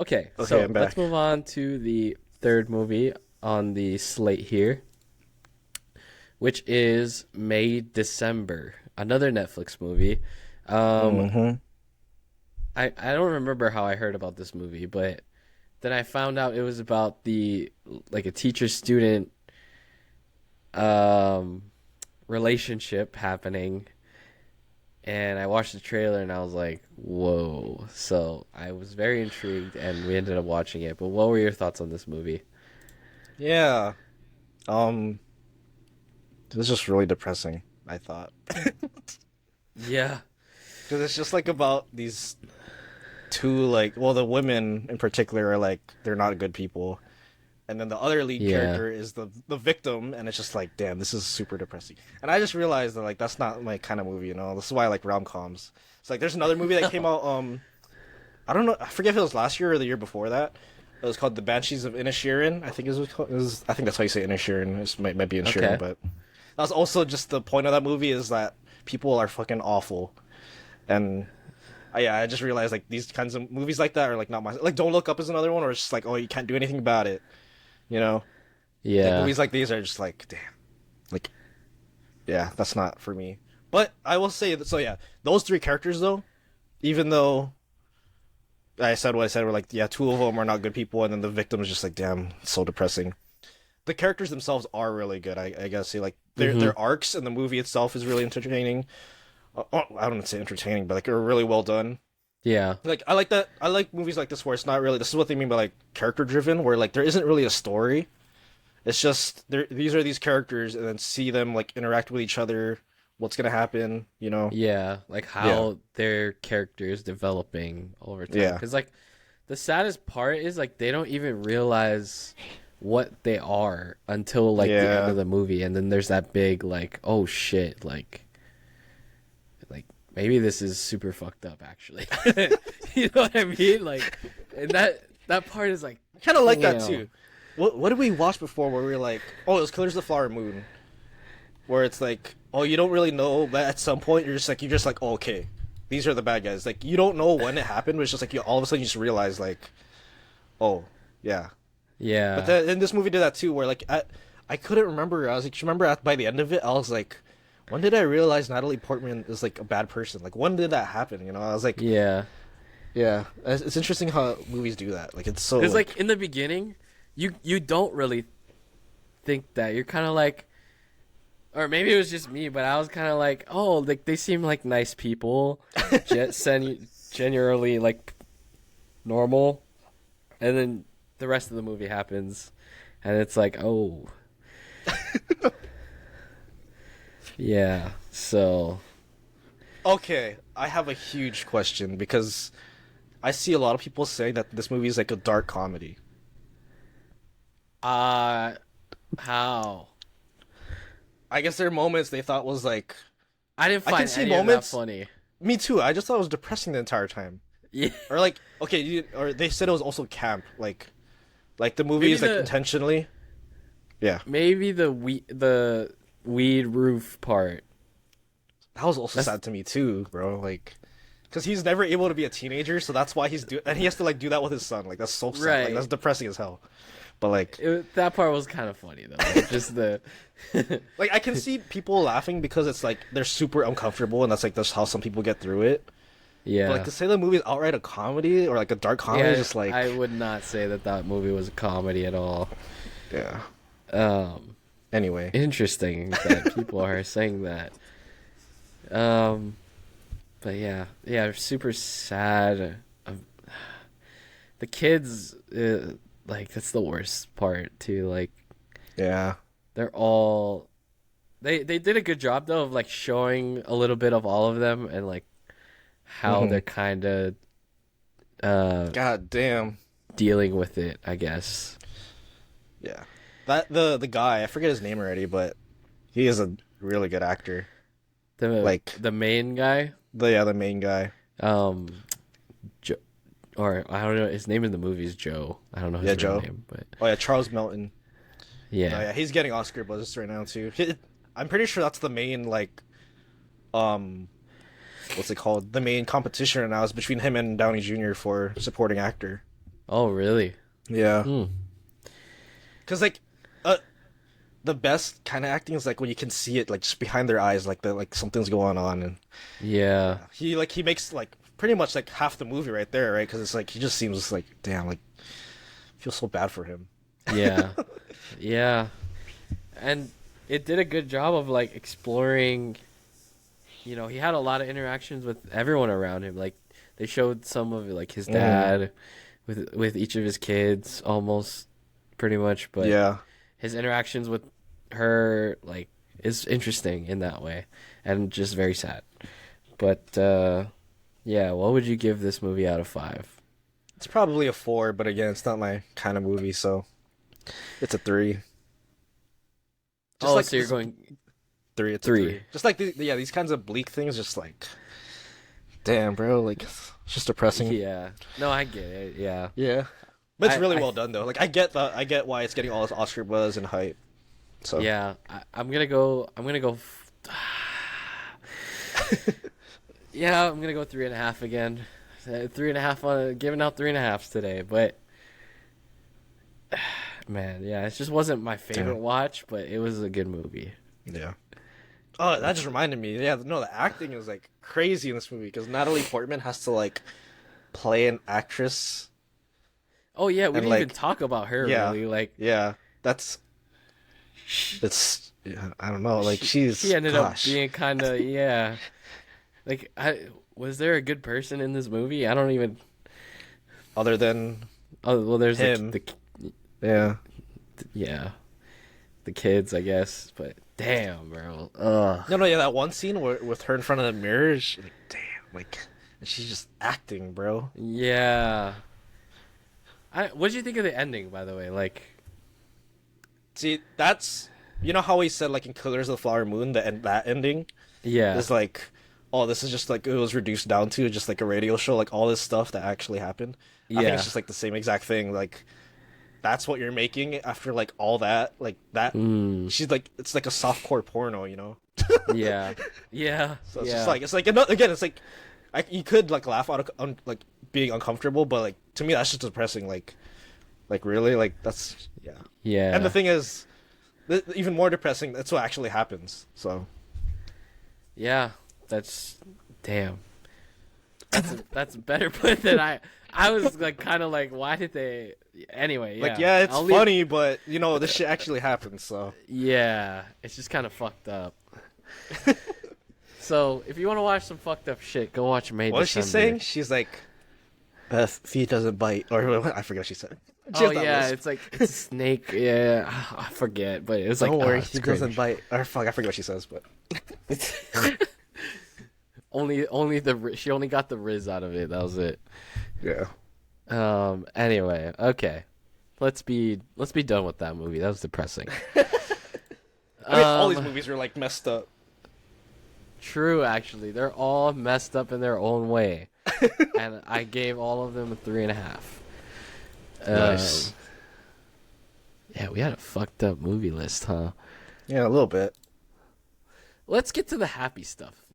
Okay, Okay, so I'm let's back. move on to the third movie on the slate here, which is May December, another Netflix movie. Um, Hmm. I don't remember how I heard about this movie, but then I found out it was about the like a teacher student um relationship happening, and I watched the trailer and I was like, whoa. So I was very intrigued and we ended up watching it. But what were your thoughts on this movie? Yeah. Um, this is just really depressing, I thought. Yeah. Because it's just like about these two, like, well, the women in particular are like, they're not good people. And then the other lead Yeah. character is the victim, and it's just like, damn, this is super depressing. And I just realized that, like, that's not my kind of movie, you know? This is why I like rom-coms. It's like, there's another movie that came out, I don't know, I forget if it was last year or the year before that. It was called The Banshees of Inisherin, I think it was called. I think that's how you say Inisherin. It might be Inisherin, Okay. but that's also just the point of that movie is that people are fucking awful. And yeah, I just realized like these kinds of movies like that are like not my like Don't Look Up is another one, or it's just like, oh, you can't do anything about it, you know? Like Yeah. movies like these are just like, damn, like yeah, that's not for me. But I will say that, so yeah, those three characters though, even though I said what I said, were like, yeah, two of them are not good people, and then the victim is just like, damn, it's so depressing. The characters themselves are really good. I gotta say, like Mm-hmm. their arcs and the movie itself is really entertaining. I don't want to say entertaining, but like they're really well done. Yeah. Like I like that. I like movies like this where it's not really. This is what they mean by like character driven, where like there isn't really a story. It's just there. These are these characters, and then see them like interact with each other. What's gonna happen? You know? Yeah. Like Yeah. how their character is developing over time. Yeah. Because, like, the saddest part is, like, they don't even realize what they are until, like, the end Yeah. of the movie. And then there's that big, like, oh shit. Like maybe this is super fucked up actually. You know what I mean? Like, and that part is like, I kind of like that damn. too. What did we watch before where we were like, oh, it was Killers of the Flower Moon, where it's like, oh, you don't really know, but at some point you're just like, oh, okay, these are the bad guys. Like you don't know when it happened, but it's just like you all of a sudden you just realize like, oh, yeah. But Yeah. then in this movie did that too, where like I couldn't remember. I was like, remember by the end of it, I was like, when did I realize Natalie Portman is like a bad person? Like when did that happen? You know, I was like, Yeah. yeah, it's interesting how movies do that. Like it's so Because, like, like, in the beginning, you don't really think that. You're kind of like, or maybe it was just me, but I was kind of like, oh, like they seem like nice people, genuinely like normal, and then the rest of the movie happens, and it's like, oh, yeah. So, okay, I have a huge question because I see a lot of people saying that this movie is like a dark comedy. uh, how? I guess there are moments they thought was like, I didn't I can find see any of that moments. funny. Me too. I just thought it was depressing the entire time. Yeah, Or like, okay, or they said it was also camp. Like the movie maybe is like the intentionally. Yeah, maybe the weed roof part. that was also That's sad to me too, bro. Like, because he's never able to be a teenager, so that's why and he has to like do that with his son. Like that's so sad. Like that's right. depressing as hell. But That part was kind of funny though. Like, just the like I can see people laughing because it's like they're super uncomfortable, and that's how some people get through it. But like yeah. to say the movie is outright a comedy or like a dark comedy is Yeah, just like, I would not say that that movie was a comedy at all. yeah. Um, Anyway, Interesting that people are saying that. Um, but yeah, yeah, super sad. The kids, like that's the worst part too. Like yeah. they're all they did a good job though of like showing a little bit of all of them and like how Hmm. they're kind of uh God damn. dealing with it, I guess. Yeah. That the guy, I forget his name already, but he is a really good actor. Like The main guy, the main guy. um, jo- or I don't know, his name in the movie is Joe. I don't know Yeah, his real Joe. name, but Oh yeah, Charles Melton. Oh yeah, yeah, he's getting Oscar buzz right now too. I'm pretty sure that's the main like um what's it called? The main competition right now is between him and Downey Jr. for supporting actor. Oh, really? Yeah, Hmm. because like, uh, the best kind of acting is like when you can see it like just behind their eyes, like the like something's going on, and Yeah. yeah, he makes like pretty much like half the movie right there, right? Because it's like he just seems like damn, like feel so bad for him. Yeah. Yeah. And it did a good job of like exploring, he had a lot of interactions with everyone around him. Like they showed some of like his Mm, dad with each of his kids almost pretty much, but yeah, his interactions with her like is interesting in that way and just very sad. But yeah, what would you give this movie out of 5? it's probably a 4, but again, it's not my kind of movie, so it's a 3. Just Oh, like so you're this going 3, it's a 3. 3. Just like yeah, these kinds of bleak things, just like damn, bro, like it's just depressing. Yeah. No, I get it. Yeah. Yeah, but it's I really I well done though. Like I get why it's getting all this Oscar buzz and hype. So yeah, I'm gonna go yeah, I'm gonna go 3.5 again. 3.5 on giving out 3.5s today, but man, yeah, it just wasn't my favorite damn, watch, but it was a good movie. yeah. Oh, that just reminded me. Yeah, no, the acting is like crazy in this movie because Natalie Portman has to like play an actress Oh yeah, we and didn't even like talk about her yeah, really. Like yeah. That's she, it's yeah, I don't know. Like she she's ended up gosh. being kind of yeah. Like I was there a good person in this movie? I don't even. Other than Oh well, there's him, yeah. yeah, the kids, I guess. But damn, bro. Ugh. No, no, yeah. That one scene where with her in front of the mirror, like damn, like and she's just acting, bro. Yeah. What did you think of the ending, by the way? Like, See, that's you know how he said like in Killers of the Flower Moon, that ending yeah, is like, oh, this is just like it was reduced down to just like a radio show, like all this stuff that actually happened. I think it's yeah, just like the same exact thing. Like that's what you're making after like all that, like that. mm, She's like it's like a softcore porno, you know. yeah, yeah, So it's just yeah, like again, it's like you could like laugh out of like being uncomfortable, but like to me that's just depressing. Like really, like that's yeah. And the yeah, thing is, even more depressing. That's what actually happens. So yeah. That's damn. That's better put than I was like kind of like why did they anyway like yeah yeah, it's I'll leave funny, but you know this shit actually happens. So yeah it's just kind of fucked up. So if you want to watch some fucked up shit, go watch May what is she December. saying? She's like, feet doesn't bite, or I forget what she said. She Oh has that yeah, lisp. it's like it's a snake. Yeah, I forget, but it was like Don't worry, it's he doesn't cringe. bite. Or fuck, I forget what she says, but Only she only got the Riz out of it. That was it. yeah. Anyway, okay. Let's be done with that movie. That was depressing. I mean, all these Um, movies are like messed up. True. Actually, they're all messed up in their own way, and I gave all of them a 3.5. Nice. Yeah, we had a fucked up movie list, huh? Yeah, a little bit. Let's get to the happy stuff.